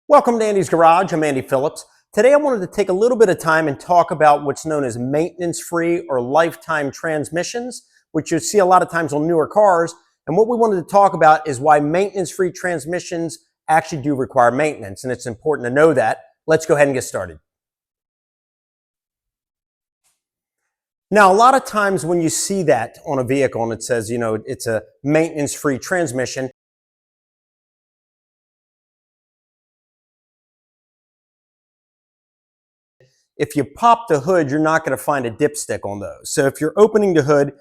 Welcome to Andy's Garage. I'm Andy Phillips. Today I wanted to take a little bit of time and talk about what's known as maintenance-free or lifetime transmissions, which you see a lot of times on newer cars. And what we wanted to talk about is why maintenance-free transmissions actually do require maintenance, and it's important to know that. Let's go ahead and get started. Now, a lot of times when you see that on a vehicle and it says, it's a maintenance-free transmission, if you pop the hood, you're not going to find a dipstick on those. So if you're opening the hood,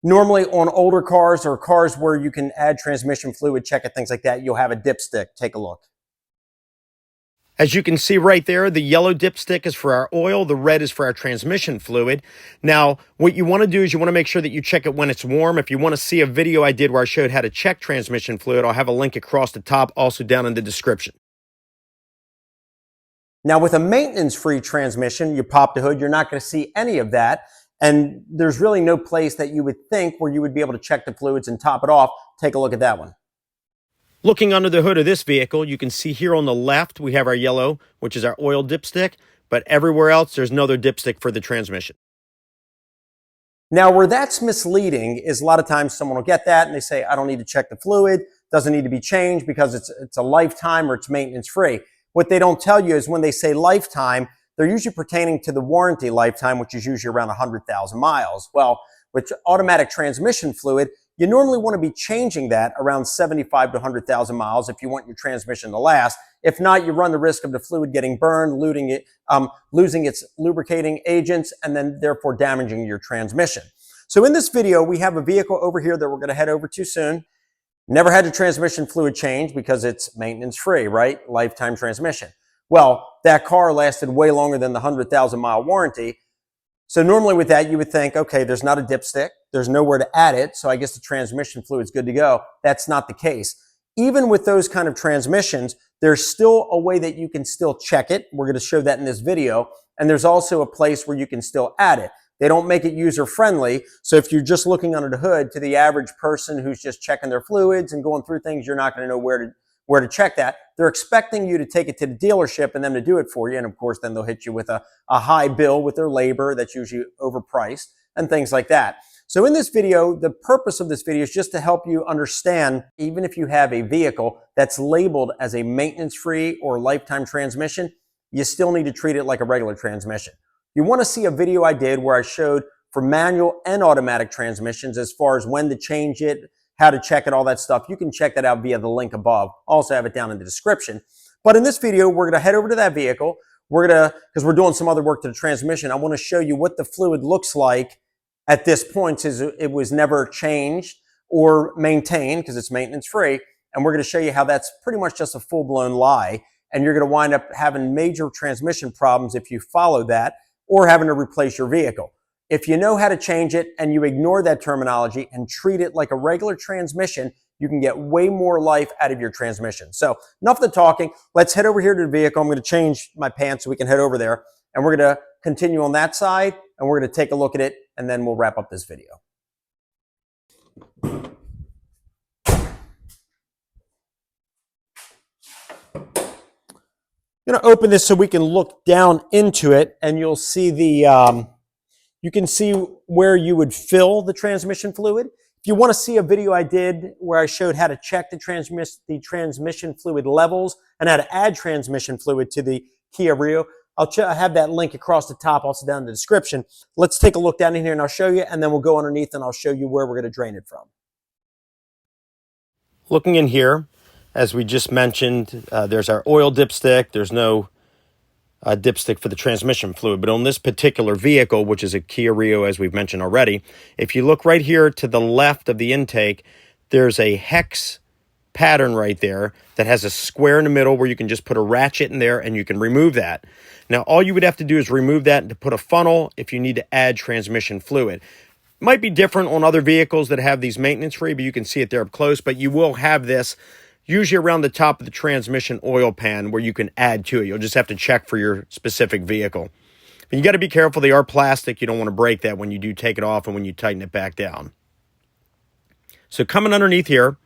normally on older cars or cars where you can add transmission fluid, check it, things like that, you'll have a dipstick. Take a look. As you can see right there, the yellow dipstick is for our oil, the red is for our transmission fluid. Now, what you want to do is you want to make sure that you check it when it's warm. If you want to see a video I did where I showed how to check transmission fluid, I'll have a link across the top, also down in the description. Now, with a maintenance-free transmission, you pop the hood, you're not going to see any of that. And there's really no place that you would think where you would be able to check the fluids and top it off. Take a look at that one. Looking under the hood of this vehicle, you can see here on the left, we have our yellow, which is our oil dipstick. But everywhere else, there's no other dipstick for the transmission. Now, where that's misleading is a lot of times someone will get that and they say, I don't need to check the fluid, doesn't need to be changed because it's a lifetime or it's maintenance-free. What they don't tell you is when they say lifetime, they're usually pertaining to the warranty lifetime, which is usually around 100,000 miles. Well, with automatic transmission fluid, you normally want to be changing that around 75 to 100,000 miles if you want your transmission to last. If not, you run the risk of the fluid getting burned, losing its lubricating agents, and then therefore damaging your transmission. So in this video, we have a vehicle over here that we're going to head over to soon. Never had the transmission fluid changed because it's maintenance-free, right? Lifetime transmission. Well, that car lasted way longer than the 100,000 mile warranty. So normally with that, you would think, okay, there's not a dipstick. There's nowhere to add it. So I guess the transmission fluid's good to go. That's not the case. Even with those kind of transmissions, there's still a way that you can still check it. We're going to show that in this video. And there's also a place where you can still add it. They don't make it user-friendly, so if you're just looking under the hood, to the average person who's just checking their fluids and going through things, you're not going to know where to check that. They're expecting you to take it to the dealership and them to do it for you, and of course, then they'll hit you with a high bill with their labor that's usually overpriced and things like that. So in this video, the purpose of this video is just to help you understand, even if you have a vehicle that's labeled as a maintenance-free or lifetime transmission, you still need to treat it like a regular transmission. You want to see a video I did where I showed for manual and automatic transmissions as far as when to change it, how to check it, all that stuff. You can check that out via the link above. Also have it down in the description. But in this video, we're going to head over to that vehicle. Because we're doing some other work to the transmission, I want to show you what the fluid looks like at this point, since it was never changed or maintained because it's maintenance free. And we're going to show you how that's pretty much just a full-blown lie. And you're going to wind up having major transmission problems if you follow that, or having to replace your vehicle. If you know how to change it and you ignore that terminology and treat it like a regular transmission, you can get way more life out of your transmission. So enough of the talking. Let's head over here to the vehicle. I'm going to change my pants so we can head over there. And we're going to continue on that side and we're going to take a look at it and then we'll wrap up this video. I'm going to open this so we can look down into it and you'll see you can see where you would fill the transmission fluid. If you want to see a video I did where I showed how to check the transmission fluid levels and how to add transmission fluid to the Kia Rio, I have that link across the top, also down in the description. Let's take a look down in here and I'll show you, and then we'll go underneath and I'll show you where we're going to drain it from. Looking in here, as we just mentioned, there's our oil dipstick. There's no dipstick for the transmission fluid. But on this particular vehicle, which is a Kia Rio, as we've mentioned already, if you look right here to the left of the intake, there's a hex pattern right there that has a square in the middle where you can just put a ratchet in there and you can remove that. Now, all you would have to do is remove that and to put a funnel if you need to add transmission fluid. Might be different on other vehicles that have these maintenance-free, but you can see it there up close. But you will have this usually around the top of the transmission oil pan where you can add to it. You'll just have to check for your specific vehicle. But you got to be careful. They are plastic. You don't want to break that when you do take it off and when you tighten it back down. So coming underneath here,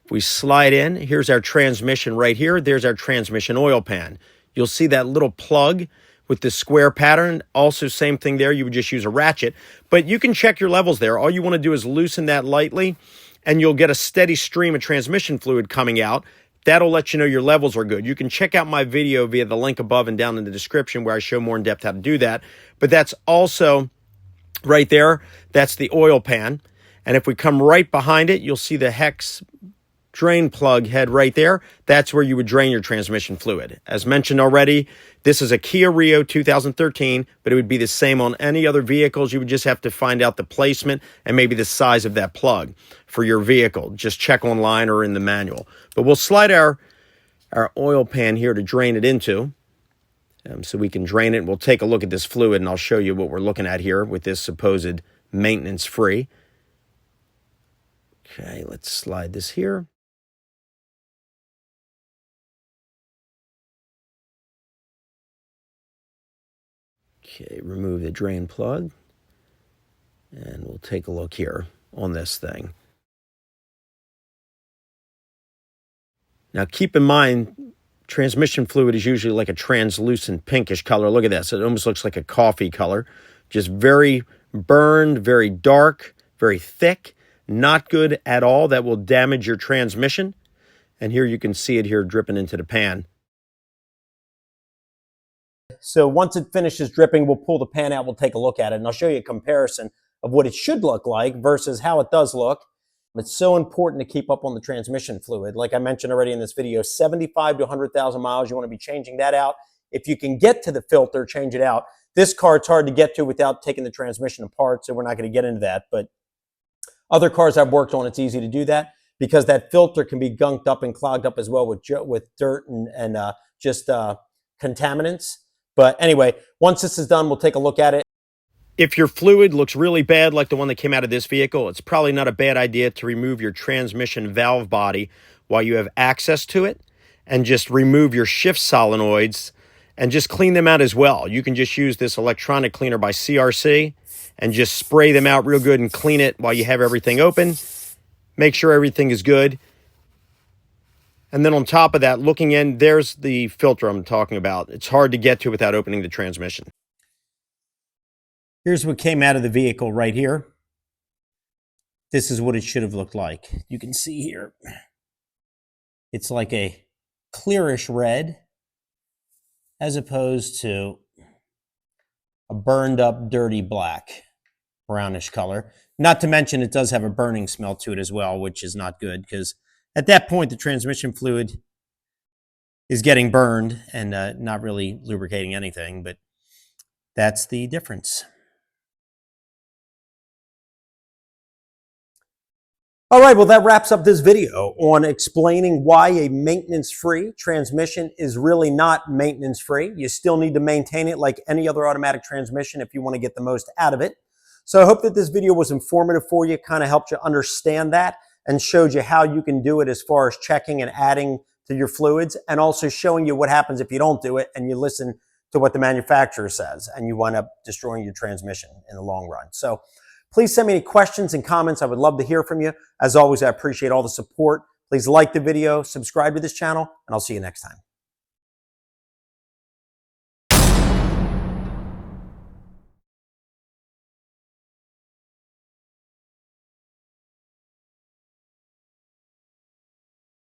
If we slide in, here's our transmission right here. There's our transmission oil pan. You'll see that little plug with the square pattern. Also, same thing there. You would just use a ratchet. But you can check your levels there. All you want to do is loosen that lightly, and you'll get a steady stream of transmission fluid coming out. That'll let you know your levels are good. You can check out my video via the link above and down in the description where I show more in depth how to do that. But that's also right there. That's the oil pan. And if we come right behind it, you'll see the hex drain plug head right there. That's where you would drain your transmission fluid. As mentioned already, this is a Kia Rio 2013, but it would be the same on any other vehicles. You would just have to find out the placement and maybe the size of that plug for your vehicle. Just check online or in the manual. But we'll slide our oil pan here to drain it into. So we can drain it. We'll take a look at this fluid, and I'll show you what we're looking at here with this supposed maintenance-free. Okay, let's slide this here. Okay, remove the drain plug, and we'll take a look here on this thing. Now, keep in mind, transmission fluid is usually like a translucent pinkish color. Look at that. So it almost looks like a coffee color. Just very burned, very dark, very thick. Not good at all. That will damage your transmission. And here you can see it here dripping into the pan. So once it finishes dripping, we'll pull the pan out, we'll take a look at it, and I'll show you a comparison of what it should look like versus how it does look. It's so important to keep up on the transmission fluid. Like I mentioned already in this video, 75 to 100,000 miles, you want to be changing that out. If you can get to the filter, change it out. This car, it's hard to get to without taking the transmission apart, so we're not going to get into that. But other cars I've worked on, it's easy to do that because that filter can be gunked up and clogged up as well with dirt and just contaminants. But anyway, once this is done, we'll take a look at it. If your fluid looks really bad, like the one that came out of this vehicle, it's probably not a bad idea to remove your transmission valve body while you have access to it, and just remove your shift solenoids and just clean them out as well. You can just use this electronic cleaner by CRC and just spray them out real good and clean it while you have everything open. Make sure everything is good. And then on top of that, looking in, there's the filter I'm talking about. It's hard to get to without opening the transmission. Here's what came out of the vehicle right here. This is what it should have looked like. You can see here, it's like a clearish red as opposed to a burned up, dirty black, brownish color. Not to mention it does have a burning smell to it as well, which is not good because at that point, the transmission fluid is getting burned and not really lubricating anything, but that's the difference. All right, well, that wraps up this video on explaining why a maintenance-free transmission is really not maintenance-free. You still need to maintain it like any other automatic transmission if you want to get the most out of it. So I hope that this video was informative for you, kind of helped you understand that, and showed you how you can do it as far as checking and adding to your fluids, and also showing you what happens if you don't do it and you listen to what the manufacturer says and you wind up destroying your transmission in the long run. So please send me any questions and comments. I would love to hear from you. As always, I appreciate all the support. Please like the video, subscribe to this channel, and I'll see you next time.